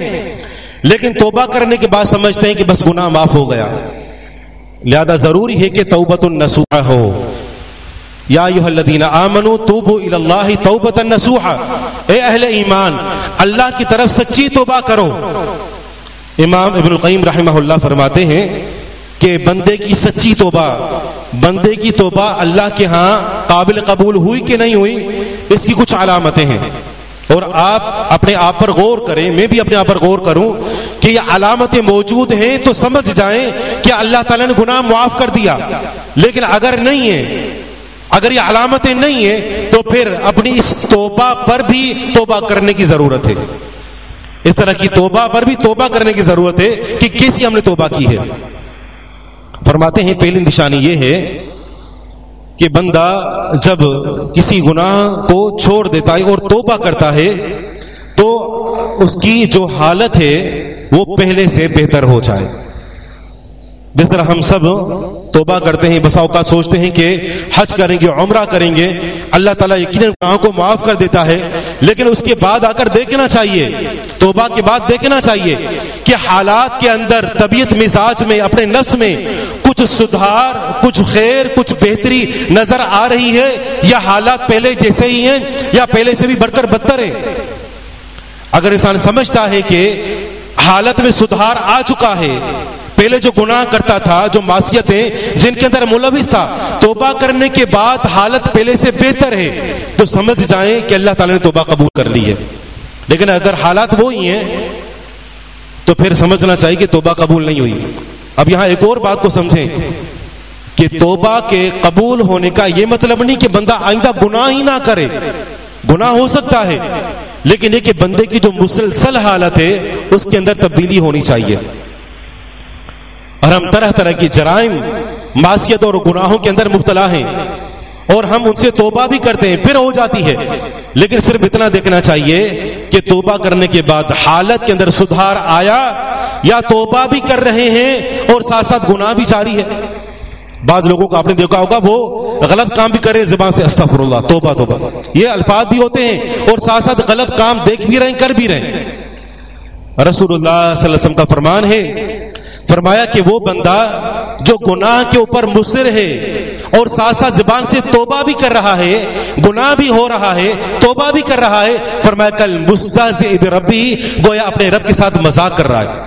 لیکن توبہ کرنے کے بعد سمجھتے ہیں کہ بس گناہ معاف ہو گیا، لہذا ضروری ہے کہ توبۃ نصوحہ ہو۔ یا ایھا الذین آمنوا توبوا الی اللہ توبۃ نصوحہ، اے اہل ایمان اللہ کی طرف سچی توبہ کرو۔ امام ابن القیم رحمہ اللہ فرماتے ہیں کہ بندے کی سچی توبہ، بندے کی توبہ اللہ کے ہاں قابل قبول ہوئی کہ نہیں ہوئی، اس کی کچھ علامتیں ہیں، اور آپ اپنے آپ پر غور کریں، میں بھی اپنے آپ پر غور کروں کہ یہ علامتیں موجود ہیں تو سمجھ جائیں کہ اللہ تعالیٰ نے گناہ معاف کر دیا. لیکن اگر نہیں ہے، اگر یہ علامتیں نہیں ہیں تو پھر اپنی اس توبہ پر بھی توبہ کرنے کی ضرورت ہے. اس طرح کی توبہ پر بھی توبہ کرنے کی ضرورت ہے کہ کیسی ہم نے توبہ کی ہے. فرماتے ہیں پہلی نشانی یہ ہے کہ بندہ جب کسی گناہ کو چھوڑ دیتا ہے اور توبہ کرتا ہے تو اس کی جو حالت ہے وہ پہلے سے بہتر ہو جائے. جس طرح ہم سب توبہ کرتے ہیں، بسا اوقات سوچتے ہیں کہ حج کریں گے، عمرہ کریں گے، اللہ تعالیٰ یقیناً گناہوں کو معاف کر دیتا ہے، لیکن اس کے بعد آ کر دیکھنا چاہیے، توبہ کے بعد دیکھنا چاہیے کہ حالات کے اندر، طبیعت مزاج میں، اپنے نفس میں کچھ سدھار، کچھ خیر، کچھ بہتری نظر آ رہی ہے، یا حالات پہلے جیسے ہی ہیں یا پہلے سے بھی بڑھ کر بدتر ہے. اگر انسان سمجھتا ہے کہ حالت میں سدھار آ چکا ہے، پہلے جو گناہ کرتا تھا، جو معصیتیں جن کے اندر ملوث تھا، توبہ کرنے کے بعد حالت پہلے سے بہتر ہے، تو سمجھ جائیں کہ اللہ تعالیٰ نے توبہ قبول کر لی ہے. لیکن اگر حالات وہی ہیں تو پھر سمجھنا چاہیے کہ توبہ قبول نہیں ہوئی. اب یہاں ایک اور بات کو سمجھیں کہ توبہ کے قبول ہونے کا یہ مطلب نہیں کہ بندہ آئندہ گناہ ہی نہ کرے. گناہ ہو سکتا ہے، لیکن یہ کہ بندے کی جو مسلسل حالت ہے اس کے اندر تبدیلی ہونی چاہیے. اور ہم طرح طرح کی جرائم، معصیت اور گناہوں کے اندر مبتلا ہیں، اور ہم ان سے توبہ بھی کرتے ہیں، پھر ہو جاتی ہے. لیکن صرف اتنا دیکھنا چاہیے کہ توبہ کرنے کے بعد حالت کے اندر سدھار آیا، یا توبہ بھی کر رہے ہیں اور ساتھ ساتھ گناہ بھی جاری ہے. بعض لوگوں کو آپ نے دیکھا ہوگا وہ غلط کام بھی کرے، زبان سے استغفر اللہ، توبہ توبہ، یہ الفاظ بھی ہوتے ہیں، اور ساتھ ساتھ غلط کام دیکھ بھی رہے ہیں، کر بھی رہے ہیں. رسول اللہ صلی اللہ علیہ وسلم کا فرمان ہے، فرمایا کہ وہ بندہ جو گناہ کے اوپر مصر ہے اور ساتھ ساتھ زبان سے توبہ بھی کر رہا ہے، گناہ بھی ہو رہا ہے، توبہ بھی کر رہا ہے، فرمایا کل مستہزئ بربہ، گویا اپنے رب کے ساتھ مذاق کر رہا ہے.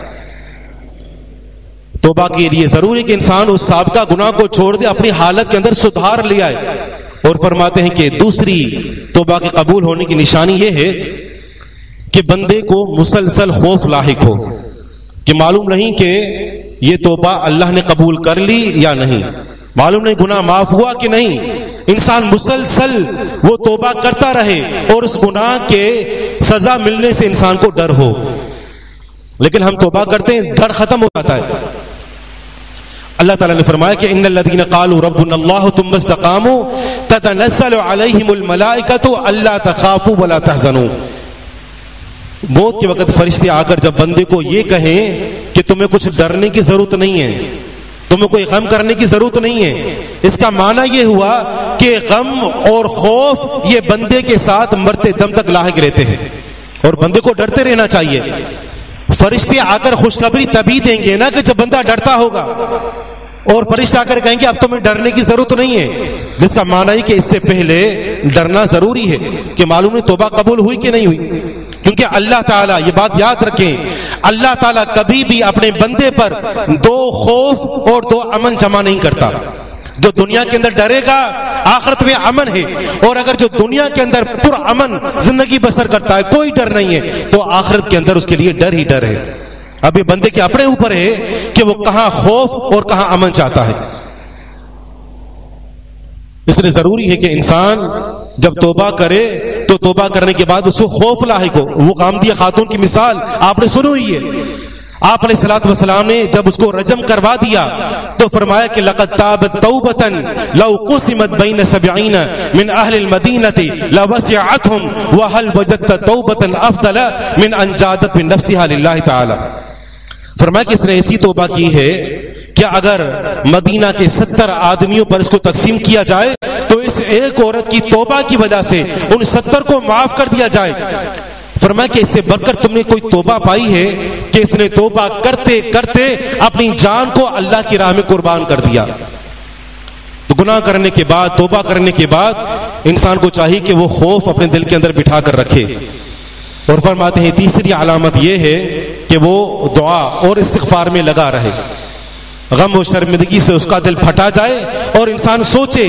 توبہ کے لیے ضروری کہ انسان اس سابقہ گناہ کو چھوڑ دے، اپنی حالت کے اندر سدھار لے آئے. اور فرماتے ہیں کہ دوسری توبہ کے قبول ہونے کی نشانی یہ ہے کہ بندے کو مسلسل خوف لاحق ہو کہ معلوم نہیں کہ یہ توبہ اللہ نے قبول کر لی یا نہیں، معلوم نہیں گناہ معاف ہوا کہ نہیں. انسان مسلسل وہ توبہ کرتا رہے اور اس گناہ کے سزا ملنے سے انسان کو ڈر ہو. لیکن ہم توبہ کرتے ہیں، ڈر ختم ہو جاتا ہے. اللہ تعالیٰ نے فرمایا کہ ان الذین قالوا ربنا اللہ ثم استقاموا تتنزل علیہم الملائکۃ الا تخافوا ولا تحزنوا. موت کے وقت فرشتے آ کر جب بندے کو یہ کہیں کہ تمہیں کچھ ڈرنے کی ضرورت نہیں ہے، تمہیں کوئی غم کرنے کی ضرورت نہیں ہے، اس کا معنی یہ ہوا کہ غم اور خوف یہ بندے کے ساتھ مرتے دم تک لاحق رہتے ہیں، اور بندے کو ڈرتے رہنا چاہیے. فرشتے آ کر خوشخبری تبھی دیں گے نا کہ جب بندہ ڈرتا ہوگا، اور فرشتے آ کر کہیں گے اب تمہیں ڈرنے کی ضرورت نہیں ہے، جس کا معنی ہے کہ اس سے پہلے ڈرنا ضروری ہے کہ معلوم نہیں توبہ قبول ہوئی کہ نہیں ہوئی. کیونکہ اللہ تعالیٰ، یہ بات یاد رکھیں، اللہ تعالیٰ کبھی بھی اپنے بندے پر دو خوف اور دو امن جمع نہیں کرتا. جو دنیا کے اندر ڈرے گا آخرت میں امن ہے، اور اگر جو دنیا کے اندر پر امن زندگی بسر کرتا ہے، کوئی ڈر نہیں ہے، تو آخرت کے اندر اس کے لیے ڈر ہی ڈر ہے. اب یہ بندے کے اپنے اوپر ہے کہ وہ کہاں خوف اور کہاں امن چاہتا ہے. اس لیے ضروری ہے کہ انسان جب توبہ کرے تو توبہ کرنے کے بعد اس کو خوف لاحق ہو. وہ غامدیہ خاتون کی مثال آپ نے سنی ہوئی ہے. آپ علیہ الصلوۃ والسلام نے جب اس کو رجم کروا دیا تو فرمایا کہ لقد تابت توبۃ لو قسمت بین 70 من اہل المدینہ لوسعتهم وهل وجدت توبۃ افضل من ان جادت بنفسها للہ تعالی. فرمایا کہ اس نے ایسی توبہ کی ہے کہ اگر مدینہ کے 70 آدمیوں پر اس کو تقسیم کیا جائے تو اس ایک عورت کی توبہ کی وجہ سے ان 70 کو معاف کر دیا جائے. فرمایا کہ اس سے بڑھ کر تم نے کوئی توبہ پائی ہے کہ اس نے توبہ کرتے کرتے اپنی جان کو اللہ کی راہ میں قربان کر دیا. تو گناہ کرنے کے بعد، توبہ کرنے کے بعد انسان کو چاہیے کہ وہ خوف اپنے دل کے اندر بٹھا کر رکھے. اور فرماتے ہیں تیسری علامت یہ ہے کہ وہ دعا اور استغفار میں لگا رہے. غم و شرمندگی سے اس کا دل پھٹا جائے اور انسان سوچے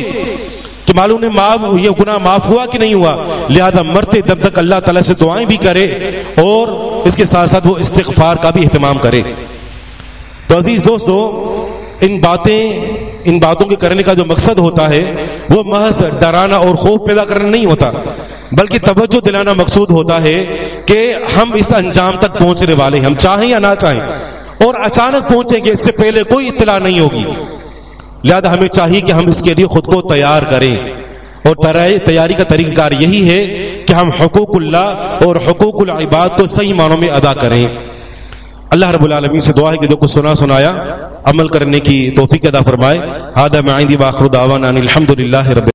کہ معلوم ہے یہ گناہ معاف ہوا کہ نہیں ہوا، لہذا مرتے دم تک اللہ تعالیٰ سے دعائیں بھی کرے اور اس کے ساتھ ساتھ وہ استغفار کا بھی اہتمام کرے۔ تو عزیز دوستو، ان باتوں کے کرنے کا جو مقصد ہوتا ہے وہ محض ڈرانا اور خوف پیدا کرنا نہیں ہوتا، بلکہ توجہ دلانا مقصود ہوتا ہے کہ ہم اس انجام تک پہنچنے والے ہیں، ہم چاہیں یا نہ چاہیں، اور اچانک پہنچیں گے، اس سے پہلے کوئی اطلاع نہیں ہوگی۔ لہذا ہمیں چاہیے کہ ہم اس کے لیے خود کو تیار کریں، اور تیاری کا طریقہ کار یہی ہے کہ ہم حقوق اللہ اور حقوق العباد کو صحیح معنوں میں ادا کریں۔ اللہ رب العالمین سے دعا ہے کہ جو کچھ سنایا عمل کرنے کی توفیق عطا فرمائے۔ ھذا ما عندي وآخر دعوانا ان الحمد للہ رب